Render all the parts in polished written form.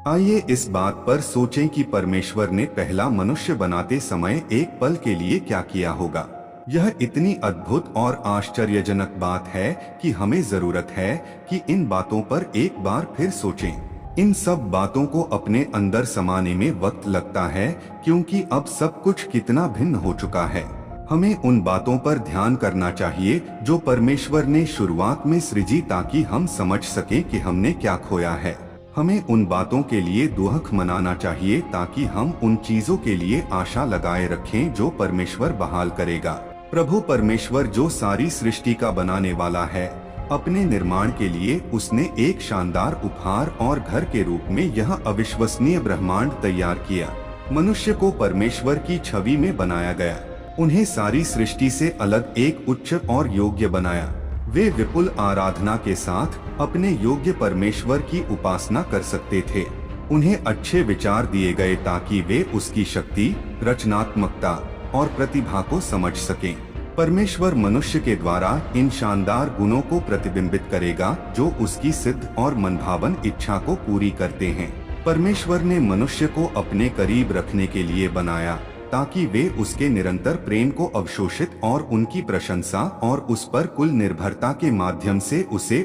आइए इस बात पर सोचें कि परमेश्वर ने पहला मनुष्य बनाते समय एक पल के लिए क्या किया होगा। यह इतनी अद्भुत और आश्चर्यजनक बात है कि हमें जरूरत है कि इन बातों पर एक बार फिर सोचें। इन सब बातों को अपने अंदर समाने में वक्त लगता है, क्योंकि अब सब कुछ कितना भिन्न हो चुका है। हमें उन बातों पर ध्यान करना चाहिए जो परमेश्वर ने शुरुआत में सृजी, ताकि हम समझ सकें कि हमने क्या खोया है। हमें उन बातों के लिए दुख मनाना चाहिए, ताकि हम उन चीजों के लिए आशा लगाए रखें जो परमेश्वर बहाल करेगा। प्रभु परमेश्वर जो सारी सृष्टि का बनाने वाला है, अपने निर्माण के लिए उसने एक शानदार उपहार और घर के रूप में यह अविश्वसनीय ब्रह्मांड तैयार किया। मनुष्य को परमेश्वर की छवि में बनाया गया। उन्हें सारी सृष्टि से अलग एक उच्च और योग्य बनाया। वे विपुल आराधना के साथ अपने योग्य परमेश्वर की उपासना कर सकते थे। उन्हें अच्छे विचार दिए गए ताकि वे उसकी शक्ति, रचनात्मकता और प्रतिभा को समझ सकें। परमेश्वर मनुष्य के द्वारा इन शानदार गुणों को प्रतिबिंबित करेगा जो उसकी सिद्ध और मनभावन इच्छा को पूरी करते हैं। परमेश्वर ने मनुष्य को अपने करीब रखने के लिए बनाया, ताकि वे उसके निरंतर प्रेम को अवशोषित और उनकी प्रशंसा और उस पर कुल निर्भरता के माध्यम से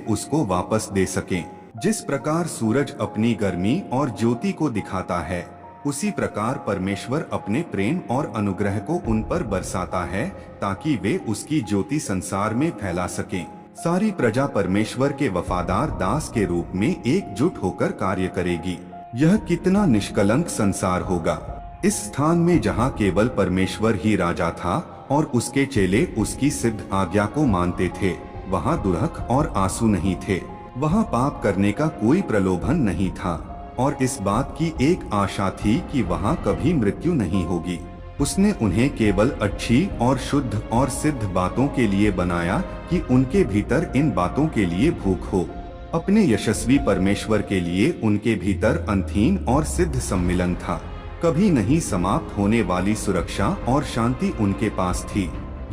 उसको वापस दे सकें। जिस प्रकार सूरज अपनी गर्मी और ज्योति को दिखाता है, उसी प्रकार परमेश्वर अपने प्रेम और अनुग्रह को उन पर बरसाता है, ताकि वे उसकी ज्योति संसार में फैला सकें। सारी प्रजा परमेश्वर के वफादार दास के रूप में एकजुट होकर कार्य करेगी। यह कितना निष्कलंक संसार होगा। इस स्थान में जहाँ केवल परमेश्वर ही राजा था और उसके चेले उसकी सिद्ध आज्ञा को मानते थे, वहाँ दुर्हक और आंसू नहीं थे। वहाँ पाप करने का कोई प्रलोभन नहीं था और इस बात की एक आशा थी कि वहाँ कभी मृत्यु नहीं होगी। उसने उन्हें केवल अच्छी और शुद्ध और सिद्ध बातों के लिए बनाया कि उनके भीतर इन बातों के लिए भूख हो। अपने यशस्वी परमेश्वर के लिए उनके भीतर अंतहीन और सिद्ध सम्मिलन था। कभी नहीं समाप्त होने वाली सुरक्षा और शांति उनके पास थी।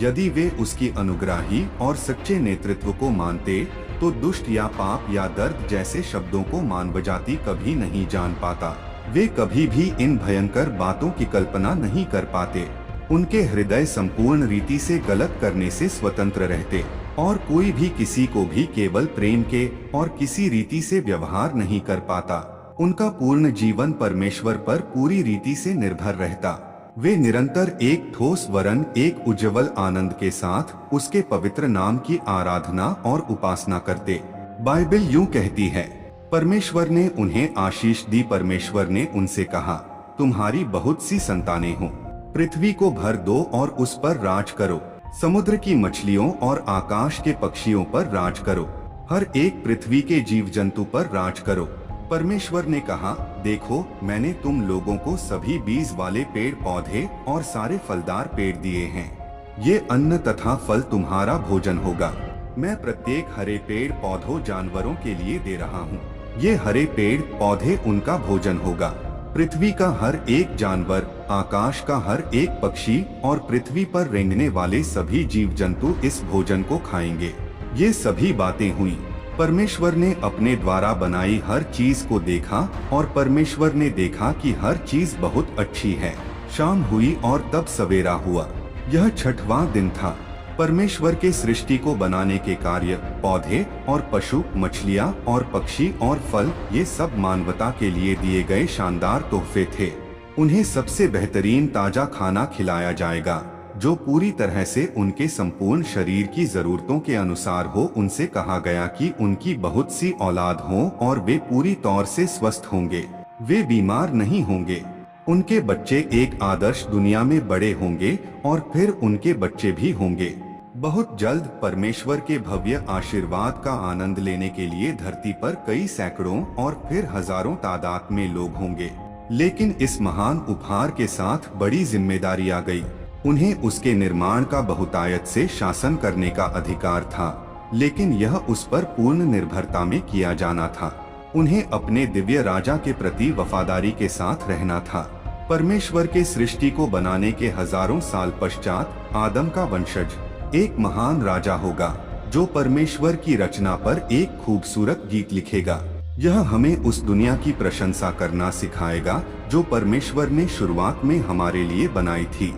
यदि वे उसकी अनुग्राही और सच्चे नेतृत्व को मानते, तो दुष्ट या पाप या दर्द जैसे शब्दों को मानवजाति कभी नहीं जान पाता। वे कभी भी इन भयंकर बातों की कल्पना नहीं कर पाते। उनके हृदय संपूर्ण रीति से गलत करने से स्वतंत्र रहते और कोई भी किसी को भी केवल प्रेम के और किसी रीति से व्यवहार नहीं कर पाता। उनका पूर्ण जीवन परमेश्वर पर पूरी रीति से निर्भर रहता। वे निरंतर एक ठोस वरन एक उज्जवल आनंद के साथ उसके पवित्र नाम की आराधना और उपासना करते। बाइबल यूं कहती है, परमेश्वर ने उन्हें आशीष दी। परमेश्वर ने उनसे कहा, तुम्हारी बहुत सी संतानें हों, पृथ्वी को भर दो और उस पर राज करो, समुद्र की मछलियों और आकाश के पक्षियों पर राज करो, हर एक पृथ्वी के जीव जंतु पर राज करो। परमेश्वर ने कहा, देखो, मैंने तुम लोगों को सभी बीज वाले पेड़ पौधे और सारे फलदार पेड़ दिए हैं। ये अन्न तथा फल तुम्हारा भोजन होगा। मैं प्रत्येक हरे पेड़ पौधों जानवरों के लिए दे रहा हूँ। ये हरे पेड़ पौधे उनका भोजन होगा। पृथ्वी का हर एक जानवर, आकाश का हर एक पक्षी और पृथ्वी पर रेंगने वाले सभी जीव जंतु इस भोजन को खाएंगे। ये सभी बातें हुई। परमेश्वर ने अपने द्वारा बनाई हर चीज को देखा और परमेश्वर ने देखा कि हर चीज बहुत अच्छी है। शाम हुई और तब सवेरा हुआ। यह छठवां दिन था। परमेश्वर के सृष्टि को बनाने के कार्य, पौधे और पशु, मछलियाँ और पक्षी और फल, ये सब मानवता के लिए दिए गए शानदार तोहफे थे। उन्हें सबसे बेहतरीन ताजा खाना खिलाया जाएगा जो पूरी तरह से उनके संपूर्ण शरीर की जरूरतों के अनुसार हो। उनसे कहा गया कि उनकी बहुत सी औलाद हो और वे पूरी तौर से स्वस्थ होंगे। वे बीमार नहीं होंगे। उनके बच्चे एक आदर्श दुनिया में बड़े होंगे और फिर उनके बच्चे भी होंगे। बहुत जल्द परमेश्वर के भव्य आशीर्वाद का आनंद लेने के लिए धरती पर कई सैकड़ों और फिर हजारों तादाद में लोग होंगे। लेकिन इस महान उपहार के साथ बड़ी जिम्मेदारी आ गई। उन्हें उसके निर्माण का बहुतायत से शासन करने का अधिकार था, लेकिन यह उस पर पूर्ण निर्भरता में किया जाना था। उन्हें अपने दिव्य राजा के प्रति वफादारी के साथ रहना था। परमेश्वर के सृष्टि को बनाने के हजारों साल पश्चात आदम का वंशज एक महान राजा होगा जो परमेश्वर की रचना पर एक खूबसूरत गीत लिखेगा। यह हमें उस दुनिया की प्रशंसा करना सिखाएगा जो परमेश्वर ने शुरुआत में हमारे लिए बनाई थी।